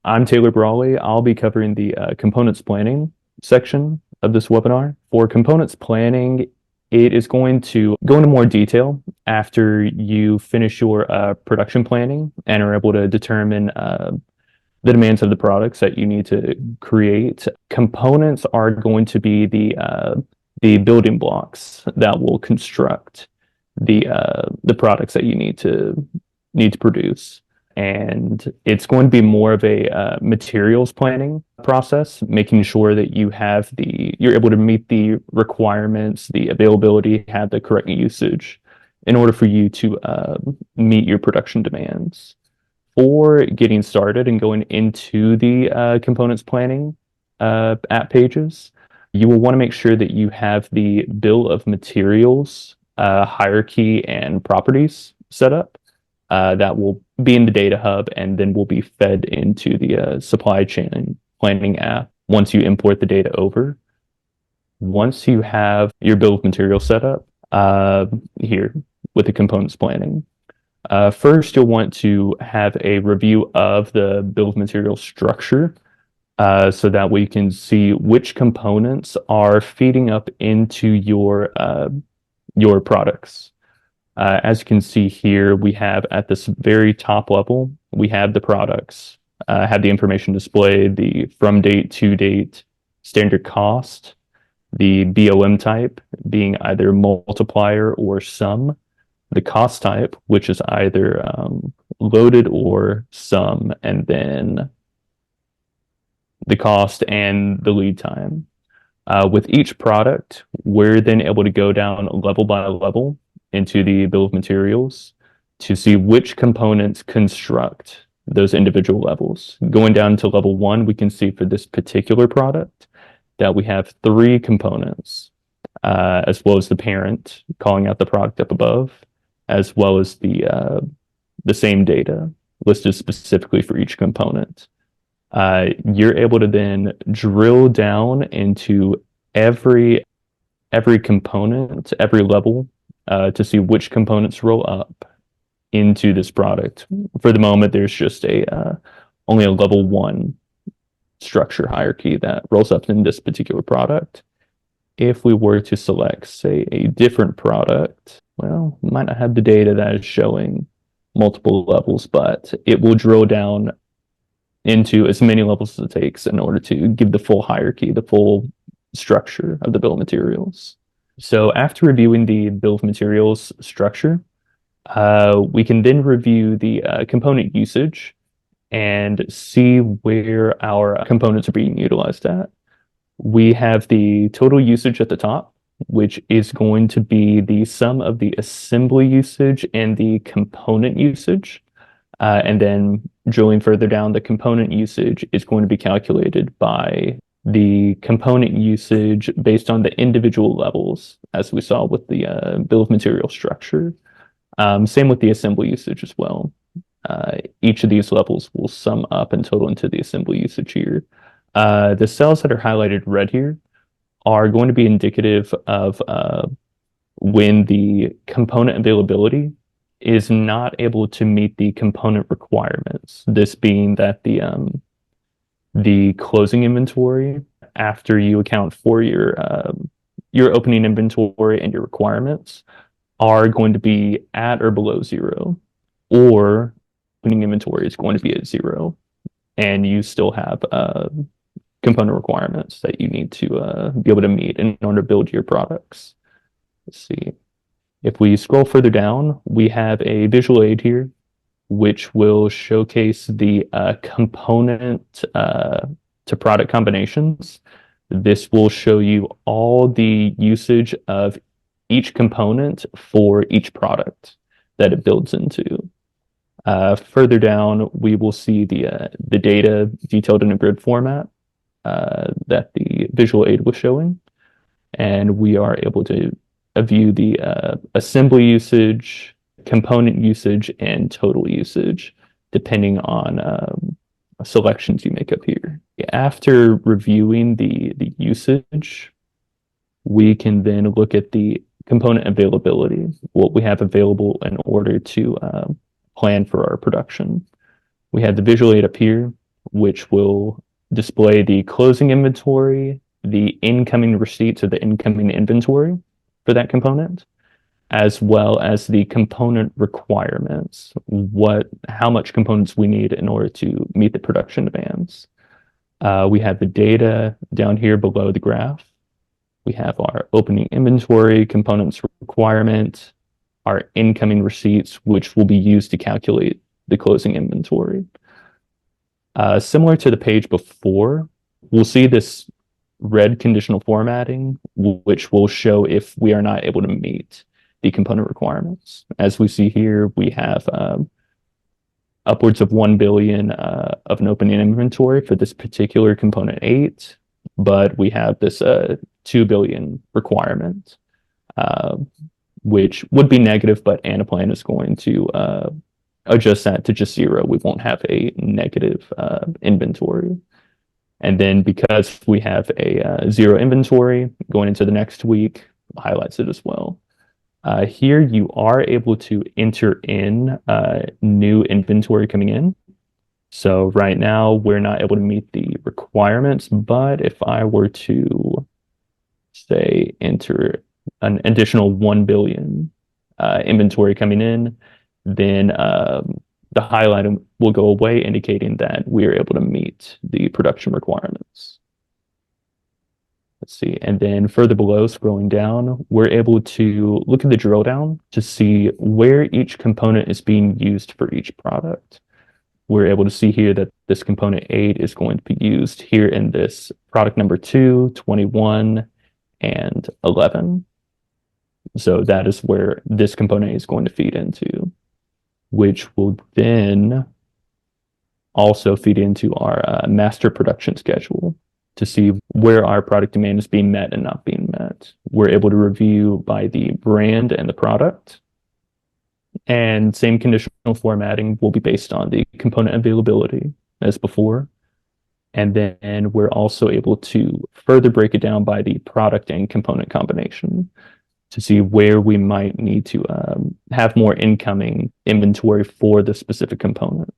I'm Taylor Brawley. I'll be covering the components planning section of this webinar. For components planning, it is going to go into more detail after you finish your production planning and are able to determine the demands of the products that you need to create. Components are going to be the building blocks that will construct the products that you need to produce. And it's going to be more of a materials planning process, making sure that you're able to meet the requirements, the availability, have the correct usage in order for you to meet your production demands. For getting started and going into the components planning app pages, you will want to make sure that you have the bill of materials hierarchy and properties set up. That will be in the data hub and then will be fed into the supply chain planning app once you import the data over. Once you have your bill of materials set up here with the components planning, first you'll want to have a review of the bill of materials structure so that we can see which components are feeding up into your products. As you can see here, we have at this very top level, we have the products, have the information displayed, the from date, to date, standard cost, the BOM type being either multiplier or sum, the cost type, which is either loaded or sum, and then the cost and the lead time. With each product, we're then able to go down level by level into the bill of materials to see which components construct those individual levels. Going down to level 1, we can see for this particular product that we have 3 components, as well as the parent calling out the product up above, as well as the same data listed specifically for each component. You're able to then drill down into every component, every level, to see which components roll up into this product. For the moment, there's just only a level 1 structure hierarchy that rolls up in this particular product. If we were to select, say, a different product, well, we might not have the data that is showing multiple levels, but it will drill down into as many levels as it takes in order to give the full hierarchy, the full structure of the bill of materials. So after reviewing the bill of materials structure, we can then review the component usage and see where our components are being utilized at. We have the total usage at the top, which is going to be the sum of the assembly usage and the component usage. And then drilling further down, the component usage is going to be calculated by the component usage based on the individual levels, as we saw with the bill of material structure. Same with the assembly usage as well. Each of these levels will sum up and total into the assembly usage here. The cells that are highlighted red here are going to be indicative of when the component availability is not able to meet the component requirements. This being that the closing inventory after you account for your opening inventory and your requirements are going to be at or below 0, or opening inventory is going to be at 0, and you still have component requirements that you need to be able to meet in order to build your products. Let's see. If we scroll further down, we have a visual aid here, which will showcase the component to product combinations. This will show you all the usage of each component for each product that it builds into. Further down, we will see the data detailed in a grid format that the visual aid was showing, and we are able to view the assembly usage, component usage, and total usage, depending on selections you make up here. After reviewing the usage, we can then look at the component availability, what we have available in order to plan for our production. We have the visual aid up here, which will display the closing inventory, the incoming receipts or the incoming inventory for that component, as well as the component requirements, how much components we need in order to meet the production demands. We have the data down here below the graph. We have our opening inventory, components requirement, our incoming receipts, which will be used to calculate the closing inventory. Similar to the page before, we'll see this red conditional formatting, which will show if we are not able to meet the component requirements. As we see here, we have upwards of 1 billion of an opening inventory for this particular component 8, but we have this 2 billion requirement, which would be negative, but Anaplan is going to adjust that to just 0. We won't have a negative inventory. And then because we have a 0 inventory going into the next week, highlights it as well. Here you are able to enter in new inventory coming in. So right now we're not able to meet the requirements, but if I were to say enter an additional 1 billion inventory coming in, then the highlight will go away, indicating that we are able to meet the production requirements. Let's see. And then further below, scrolling down, we're able to look at the drill down to see where each component is being used for each product. We're able to see here that this component 8 is going to be used here in this product number 2, 21, and 11. So that is where this component is going to feed into, which will then also feed into our master production schedule to see where our product demand is being met and not being met. We're able to review by the brand and the product. And same conditional formatting will be based on the component availability as before. And then we're also able to further break it down by the product and component combination to see where we might need to have more incoming inventory for the specific component.